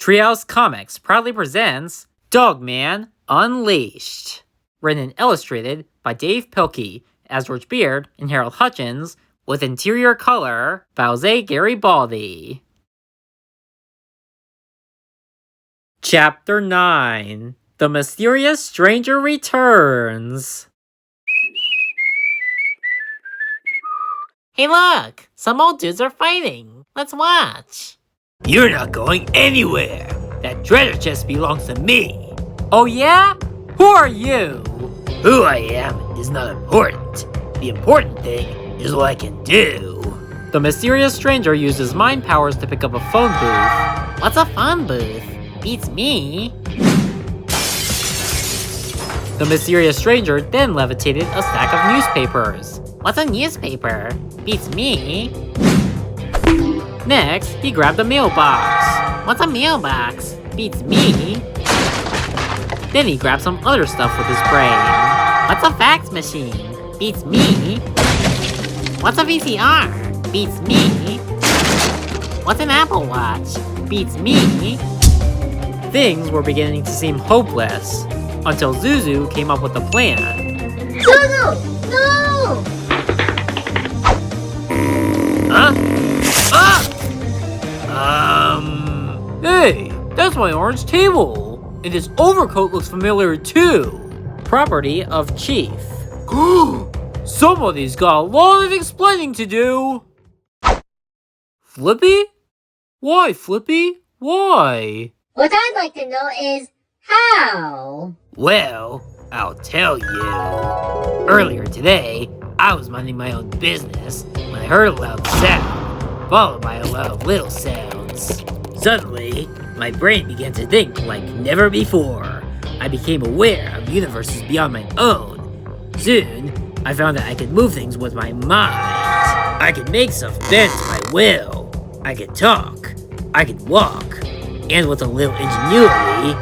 Treehouse Comics proudly presents Dogman Unleashed. Written and illustrated by Dav Pilkey as George Beard and Harold Hutchins, with interior color by Jose Garibaldi. Chapter 9. The Mysterious Stranger Returns. Hey look! Some old dudes are fighting. Let's watch. You're not going anywhere. That treasure chest belongs to me. Oh yeah? Who are you? Who I am is not important. The important thing is what I can do. The mysterious stranger uses mind powers to pick up a phone booth. What's a phone booth? Beats me. The mysterious stranger then levitated a stack of newspapers. What's a newspaper? Beats me. Next, he grabbed a mailbox. What's a mailbox? Beats me. Then he grabbed some other stuff with his brain. What's a fax machine? Beats me. What's a VCR? Beats me. What's an Apple Watch? Beats me. Things were beginning to seem hopeless, until Zuzu came up with a plan. Zuzu! No! Huh? Ah! Hey, that's my orange table, and his overcoat looks familiar too. Property of Chief. Somebody's got a lot of explaining to do. Flippy? Why, Flippy? Why? What I'd like to know is how? Well, I'll tell you. Earlier today, I was minding my own business when I heard a loud sound, followed by a lot of little sounds. Suddenly, my brain began to think like never before. I became aware of universes beyond my own. Soon, I found that I could move things with my mind. I could make stuff bend to my will. I could talk. I could walk. And with a little ingenuity,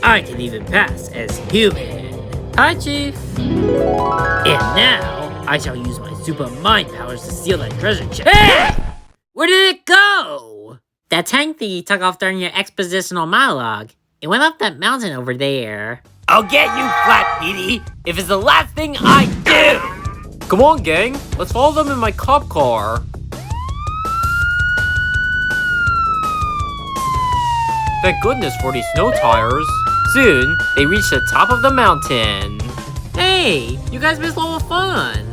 I could even pass as human. Hi, Chief. And now, I shall use my super mind powers to steal that treasure chest. Hey! Where did it go? That tank thing you took off during your expositional monologue. It went up that mountain over there. I'll get you, Flat Petey, if it's the last thing I do! Come on, gang. Let's follow them in my cop car. Thank goodness for these snow tires. Soon, they reached the top of the mountain. Hey, you guys missed all the fun.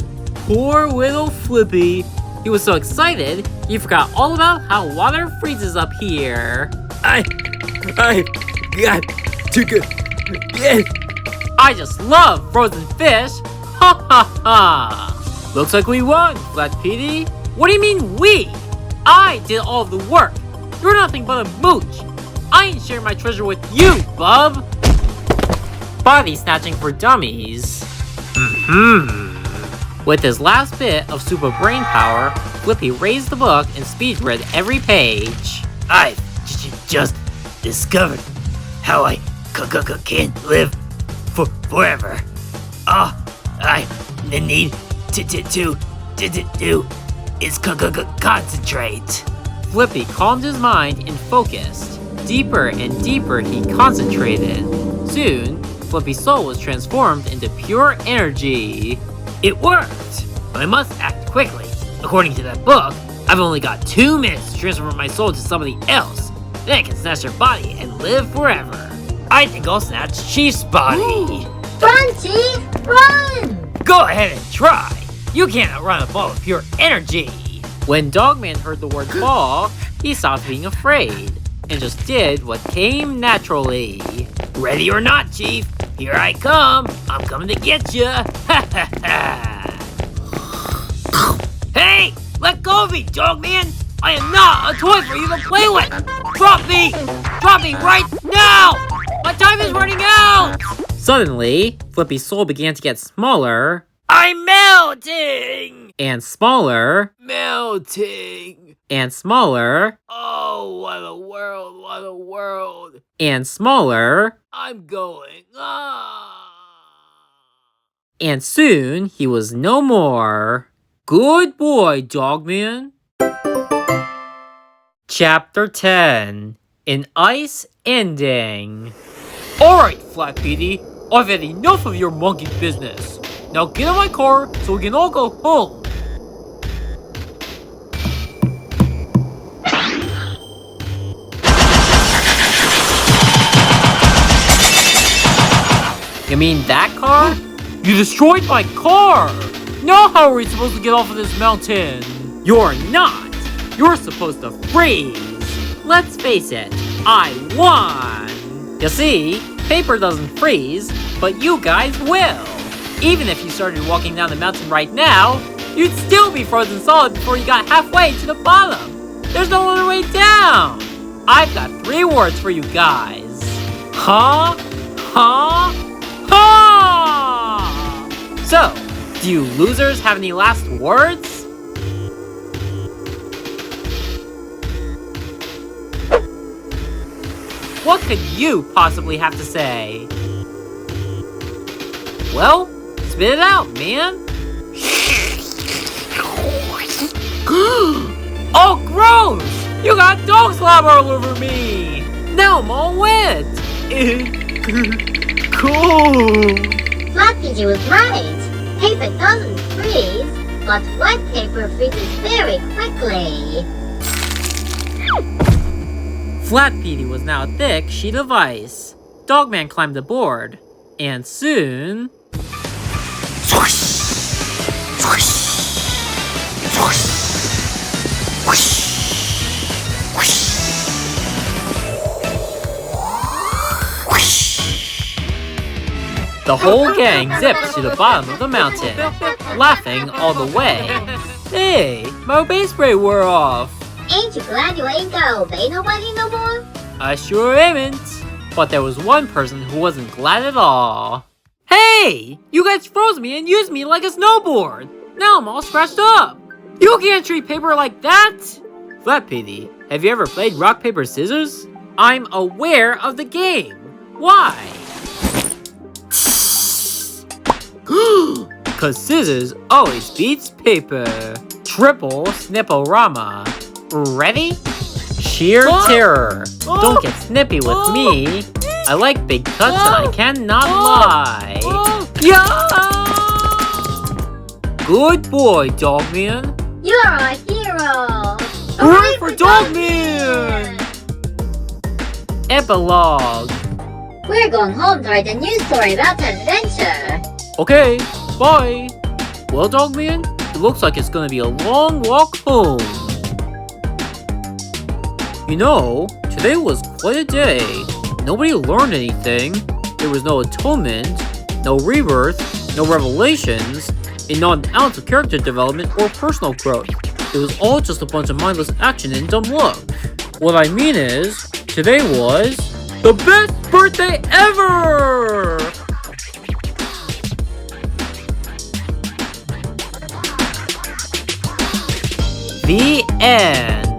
Poor little Flippy. He was so excited, he forgot all about how water freezes up here. I got to go. Yeah. I just love frozen fish. Ha ha ha. Looks like we won, Flat Petey. What do you mean we? I did all the work. You're nothing but a mooch. I ain't sharing my treasure with you, bub. Body snatching for dummies. With his last bit of super brain power, Flippy raised the book and speed read every page. I've just discovered how I can live forever. All I need to do is concentrate. Flippy calmed his mind and focused. Deeper and deeper he concentrated. Soon, Flippy's soul was transformed into pure energy. It worked! But I must act quickly. According to that book, I've only got 2 minutes to transfer my soul to somebody else. Then I can snatch their body and live forever. I think I'll snatch Chief's body. Run, Chief! Run! Go ahead and try. You can't outrun a ball of pure energy. When Dogman heard the word ball, he stopped being afraid and just did what came naturally. Ready or not, Chief, here I come. I'm coming to get ya. Hey, let go of me, Dogman. I am not a toy for you to play with. Drop me. Drop me right now. My time is running out. Suddenly, Flippy's soul began to get smaller. I'm melting. And smaller. Melting. And smaller. Oh, what a world, what a world. And smaller. I'm going. And soon, he was no more. Good boy, Dogman. Chapter 10. An Ice Ending. Alright, Flat Petey, I've had enough of your monkey business. Now get in my car so we can all go home. You mean that car? You destroyed my car! Now how are we supposed to get off of this mountain? You're not! You're supposed to freeze! Let's face it, I won! You see, paper doesn't freeze, but you guys will! Even if you started walking down the mountain right now, you'd still be frozen solid before you got halfway to the bottom! There's no other way down! I've got 3 words for you guys. Huh? Huh? Ha! So, do you losers have any last words? What could you possibly have to say? Well, spit it out, man. Oh, gross! You got dog slobber all over me! Now I'm all wet! Cool! Flat Petey was right. Paper doesn't freeze, but wet paper freezes very quickly. Flat Petey was now a thick sheet of ice. Dogman climbed aboard, and soon... the whole gang zipped to the bottom of the mountain, laughing all the way. Hey, my base spray wore off. Ain't you glad you ain't gotta obey nobody no more? I sure ain't. But there was one person who wasn't glad at all. Hey! You guys froze me and used me like a snowboard! Now I'm all scratched up! You can't treat paper like that! Flat Petey, have you ever played rock, paper, scissors? I'm aware of the game. Why? Cause scissors always beats paper. Triple Snipporama. Ready? Sheer terror. Don't get snippy with me. I like big cuts and I cannot lie. Yeah! Good boy, Dogman. You're our hero! Hooray for Dogman! Epilogue. We're going home to write a new story about adventure. Okay, bye. Well, Dogman, it looks like it's gonna be a long walk home. You know, today was quite a day. Nobody learned anything. There was no atonement, no rebirth, no revelations, and not an ounce of character development or personal growth. It was all just a bunch of mindless action and dumb luck. What I mean is, today was the best birthday ever! The end.